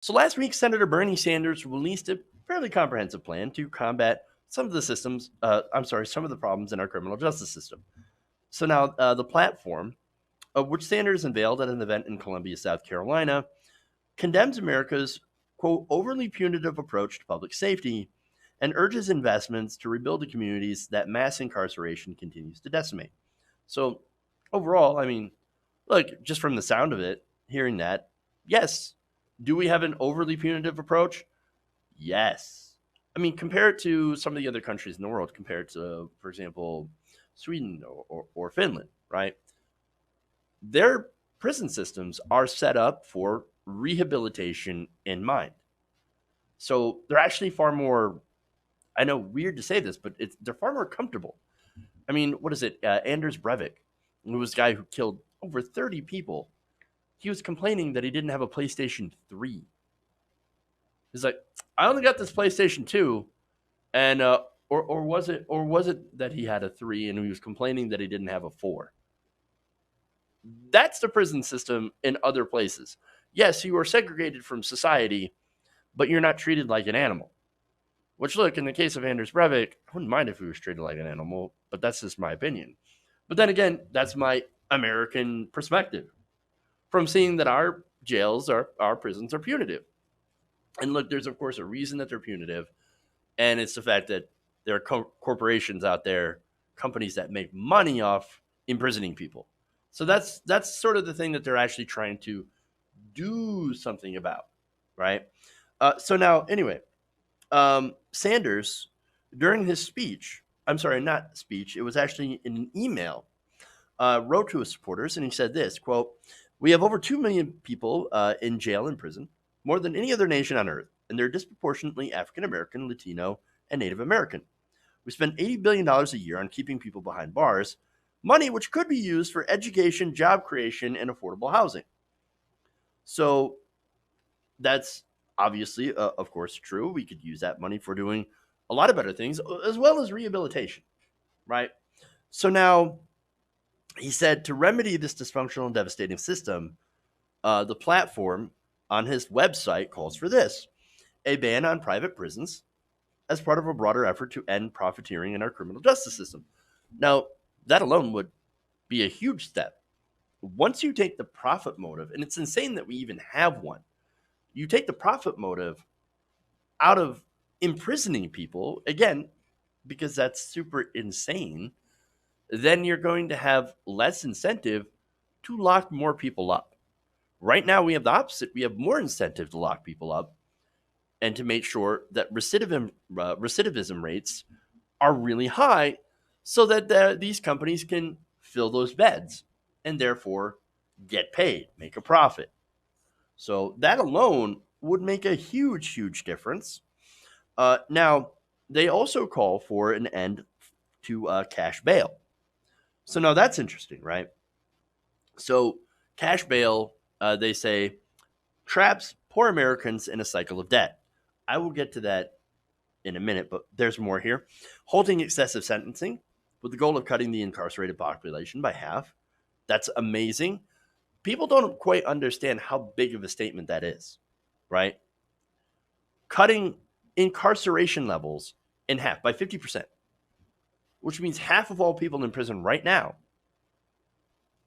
So last week, Senator Bernie Sanders released a fairly comprehensive plan to combat some of the some of the problems in our criminal justice system. So now the platform, which Sanders unveiled at an event in Columbia, South Carolina, condemns America's, quote, overly punitive approach to public safety and urges investments to rebuild the communities that mass incarceration continues to decimate. So overall, I mean, look, just from the sound of it, hearing that, yes. Do we have an overly punitive approach? Yes. I mean, compare it to some of the other countries in the world, compared to, for example, Sweden or Finland, right? Their prison systems are set up for rehabilitation in mind. So they're actually far more, I know, weird to say this, but they're far more comfortable. I mean, what is it? Anders Breivik, who was a guy who killed over 30 people. He was complaining that he didn't have a PlayStation 3. He's like, I only got this PlayStation 2, and or was it that he had a 3 and he was complaining that he didn't have a 4? That's the prison system in other places. Yes, you are segregated from society, but you're not treated like an animal. Which, look, in the case of Anders Breivik, I wouldn't mind if he was treated like an animal, but that's just my opinion. But then again, that's my American perspective from seeing that our prisons are punitive. And look, there's of course a reason that they're punitive, and it's the fact that there are corporations out there, companies that make money off imprisoning people. So that's sort of the thing that they're actually trying to do something about, right? So now, anyway, Sanders, during his speech, I'm sorry, not speech, it was actually in an email, wrote to his supporters, and he said this, quote, we have over 2 million people in jail and prison, more than any other nation on earth, and they're disproportionately African American, Latino, and Native American. We spend $80 billion a year on keeping people behind bars, money which could be used for education, job creation, and affordable housing. So that's obviously, of course, true. We could use that money for doing a lot of better things, as well as rehabilitation, right? So now he said to remedy this dysfunctional and devastating system, the platform on his website calls for this: a ban on private prisons as part of a broader effort to end profiteering in our criminal justice system. Now, that alone would be a huge step. Once you take the profit motive, and it's insane that we even have one, you take the profit motive out of imprisoning people, again, because that's super insane, then you're going to have less incentive to lock more people up. Right now, we have the opposite. We have more incentive to lock people up and to make sure that recidivism rates are really high so that these companies can fill those beds and therefore get paid, make a profit. So that alone would make a huge, huge difference. Now, they also call for an end to cash bail. So now that's interesting, right? So cash bail, they say, traps poor Americans in a cycle of debt. I will get to that in a minute, but there's more here. Holding excessive sentencing with the goal of cutting the incarcerated population by half. That's amazing. People don't quite understand how big of a statement that is, right? Cutting incarceration levels in half by 50%, which means half of all people in prison right now,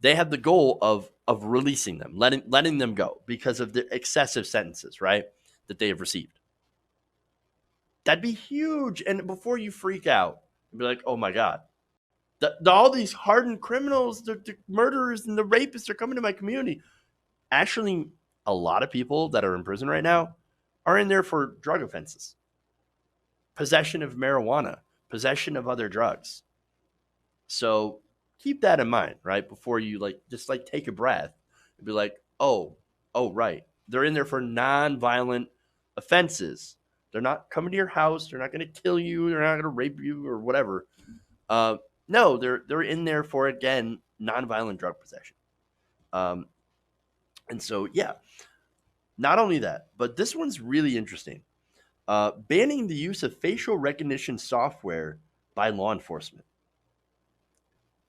they have the goal of releasing them, letting them go because of the excessive sentences, right, that they have received. That'd be huge. And before you freak out and be like, oh my God, all these hardened criminals, the murderers and the rapists are coming to my community. Actually, a lot of people that are in prison right now are in there for drug offenses, possession of marijuana, possession of other drugs. So keep that in mind, right? Before you just take a breath and be like, oh, right. They're in there for non-violent offenses. They're not coming to your house. They're not going to kill you. They're not going to rape you or whatever. No, they're in there for, again, non-violent drug possession. And so, yeah, not only that, but this one's really interesting. Banning the use of facial recognition software by law enforcement.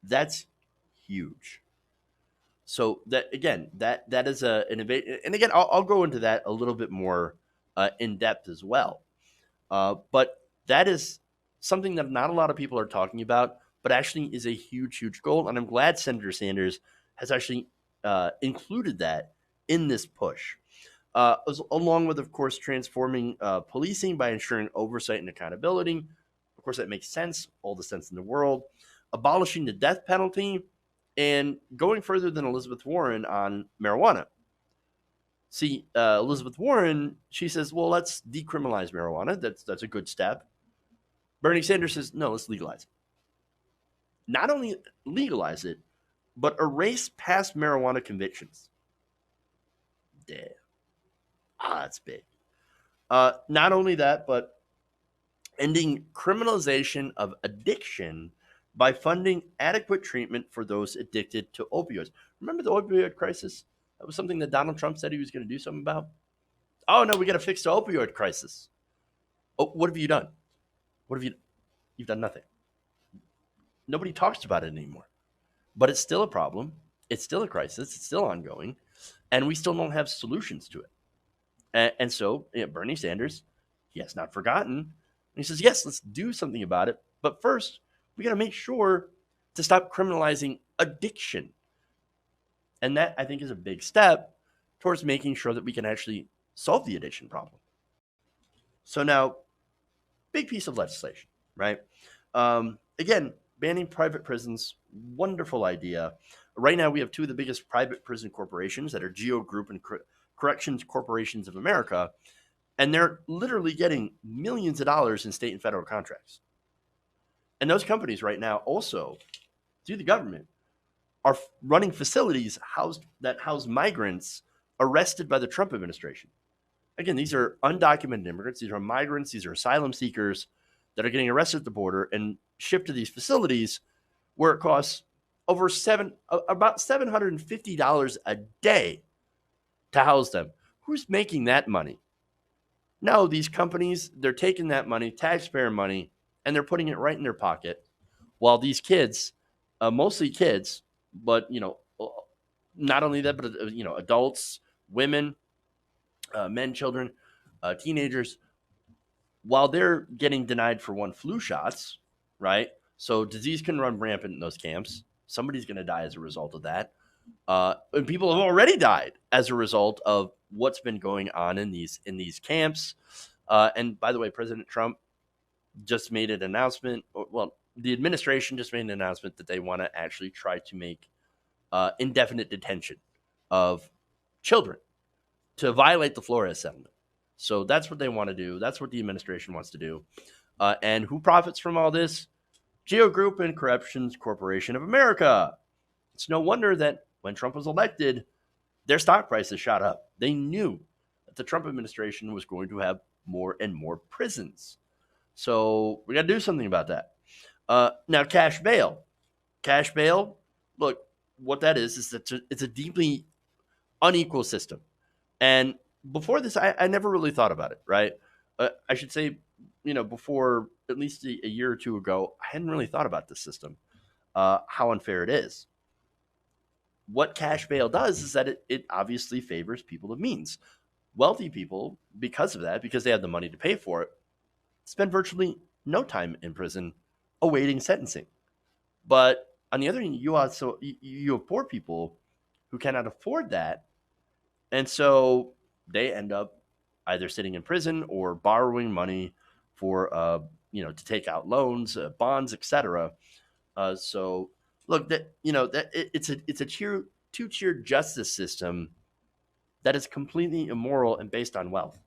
That's huge. So that again, that is a innovation, and again, I'll go into that a little bit more in depth as well. But that is something that not a lot of people are talking about, but actually is a huge, huge goal. And I'm glad Senator Sanders has actually included that in this push, along with, of course, transforming policing by ensuring oversight and accountability. Of course, that makes sense, all the sense in the world. Abolishing the death penalty and going further than Elizabeth Warren on marijuana. See, Elizabeth Warren, she says, well, let's decriminalize marijuana. That's a good step. Bernie Sanders says, no, let's legalize it. Not only legalize it, but erase past marijuana convictions. Damn. That's big. Not only that, but ending criminalization of addiction by funding adequate treatment for those addicted to opioids. Remember the opioid crisis? That was something that Donald Trump said he was going to do something about. Oh no, we got to fix the opioid crisis. Oh, what have you done? What have you? You've done nothing. Nobody talks about it anymore. But it's still a problem. It's still a crisis. It's still ongoing, and we still don't have solutions to it. And so, Bernie Sanders, he has not forgotten. And he says, yes, let's do something about it. But first, we got to make sure to stop criminalizing addiction. And that, I think, is a big step towards making sure that we can actually solve the addiction problem. So now, big piece of legislation, right? Again, banning private prisons, wonderful idea. Right now, we have two of the biggest private prison corporations that are Geo Group and Corrections Corporations of America, and they're literally getting millions of dollars in state and federal contracts. And those companies right now also, through the government, are running facilities that house migrants arrested by the Trump administration. Again, these are undocumented immigrants. These are migrants. These are asylum seekers that are getting arrested at the border and shipped to these facilities where it costs about $750 a day to house them. Who's making that money? No, these companies, they're taking that money, taxpayer money, and they're putting it right in their pocket, while these kids, mostly kids, but not only that, but adults, women, men, children, teenagers, while they're getting denied for one flu shots, right? So disease can run rampant in those camps. Somebody's going to die as a result of that. And people have already died as a result of what's been going on in these camps. And by the way, President Trump just made an announcement. Well, the administration just made an announcement that they want to actually try to make indefinite detention of children to violate the Flores settlement. So that's what they want to do. That's what the administration wants to do. And who profits from all this? Geo Group and Corrections Corporation of America. It's no wonder that when Trump was elected, their stock prices shot up. They knew that the Trump administration was going to have more and more prisons. So we got to do something about that. Now, cash bail. Cash bail, look, what that is that it's a deeply unequal system. And before this, I never really thought about it, right? I should say, before at least a year or two ago, I hadn't really thought about this system, how unfair it is. What cash bail does is that it obviously favors people of means. Wealthy people, because of that, because they have the money to pay for it, spend virtually no time in prison awaiting sentencing. But on the other hand, you have poor people who cannot afford that, and so they end up either sitting in prison or borrowing money for to take out loans, bonds, etc. So look, it's a two-tiered justice system that is completely immoral and based on wealth.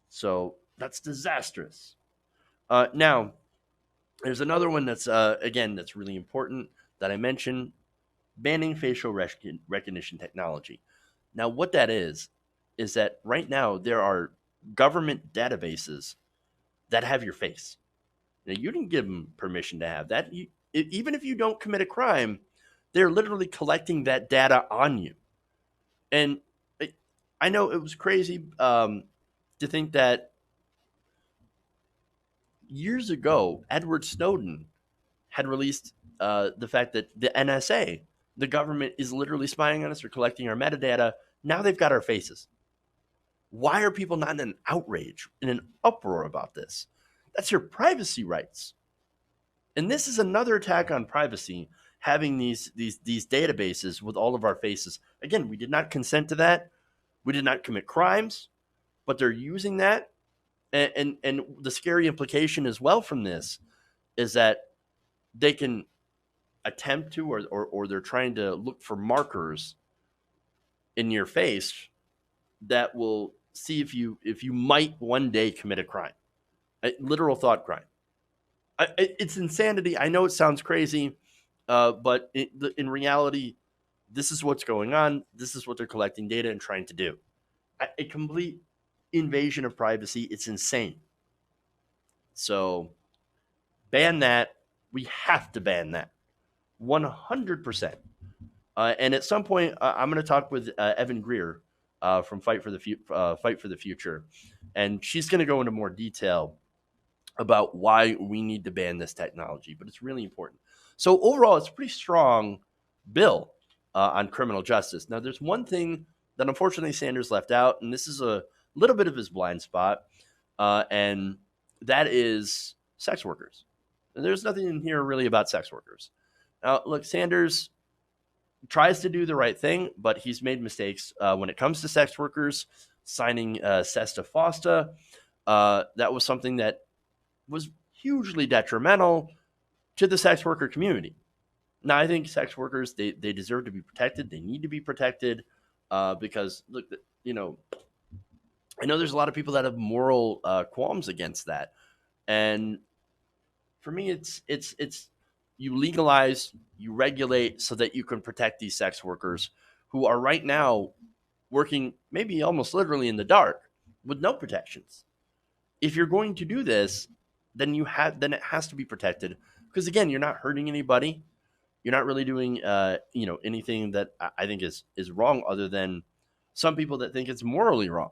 So that's disastrous. Now, there's another one that's that's really important that I mentioned: banning facial recognition technology. Now, what that is that right now there are government databases that have your face. Now, you didn't give them permission to have that. Even if you don't commit a crime, they're literally collecting that data on you. And I know it was crazy to think that years ago, Edward Snowden had released the fact that the NSA the government is literally spying on us or collecting our metadata. Now they've got our faces. Why are people not in an outrage, in an uproar about this? That's your privacy rights. And this is another attack on privacy, having these databases with all of our faces. Again, we did not consent to that. We did not commit crimes, but they're using that. And the scary implication as well from this is that they can attempt to, or they're trying to look for markers in your face that will see if you might one day commit a crime, a literal thought crime. It's insanity. I know it sounds crazy, but in reality, this is what's going on. This is what they're collecting data and trying to do. A complete invasion of privacy. It's insane. So ban that. We have to ban that. 100%. And at some point, I'm going to talk with Evan Greer from Fight for the Future, and she's going to go into more detail about why we need to ban this technology. But it's really important. So overall, it's a pretty strong bill on criminal justice. Now, there's one thing that unfortunately Sanders left out, and this is a little bit of his blind spot, and that is sex workers. And there's nothing in here really about sex workers. Now, look, Sanders tries to do the right thing, but he's made mistakes when it comes to sex workers. Signing SESTA FOSTA, that was something that was hugely detrimental to the sex worker community. Now, I think sex workers, they deserve to be protected. They need to be protected because, look, I know there's a lot of people that have moral qualms against that. And for me, it's you legalize, you regulate so that you can protect these sex workers who are right now working maybe almost literally in the dark with no protections. If you're going to do this, then it has to be protected, because again, you're not hurting anybody. You're not really doing anything that I think is wrong, other than some people that think it's morally wrong.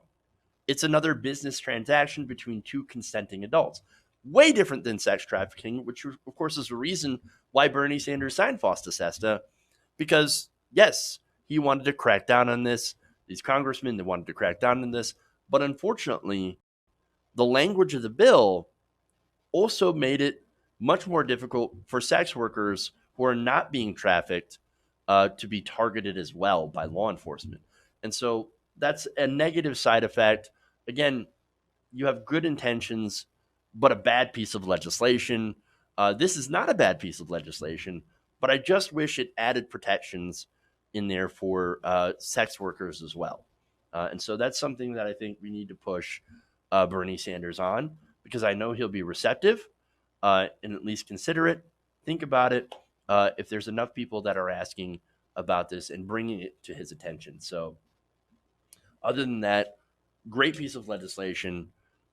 It's another business transaction between two consenting adults. Way different than sex trafficking, which of course is the reason why Bernie Sanders signed FOSTA SESTA, because yes, he wanted to crack down on this. These congressmen, they wanted to crack down on this, but unfortunately, the language of the bill also made it much more difficult for sex workers who are not being trafficked to be targeted as well by law enforcement. And so that's a negative side effect. Again, you have good intentions, but a bad piece of legislation. This is not a bad piece of legislation, but I just wish it added protections in there for sex workers as well. And so that's something that I think we need to push Bernie Sanders on, because I know he'll be receptive and at least consider it, think about it, if there's enough people that are asking about this and bringing it to his attention. So other than that, great piece of legislation,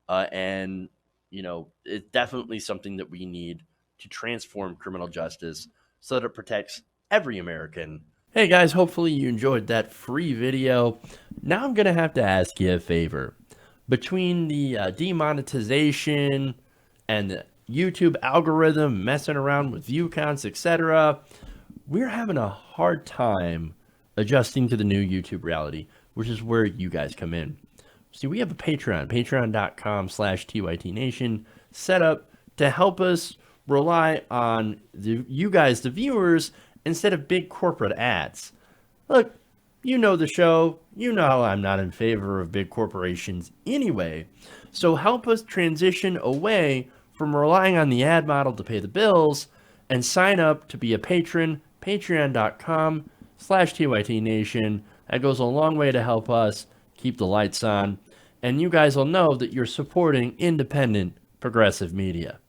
and it's definitely something that we need to transform criminal justice so that it protects every American. Hey guys, hopefully you enjoyed that free video. Now I'm going to have to ask you a favor. Between the demonetization and the YouTube algorithm messing around with view counts, etc., we're having a hard time adjusting to the new YouTube reality, which is where you guys come in. See, we have a patreon.com/TYTNation set up to help us rely on you guys, the viewers, instead of big corporate ads. Look, you know the show. You know how I'm not in favor of big corporations anyway. So help us transition away from relying on the ad model to pay the bills and sign up to be a patron, patreon.com/TYTNation. That goes a long way to help us keep the lights on. And you guys will know that you're supporting independent, progressive media.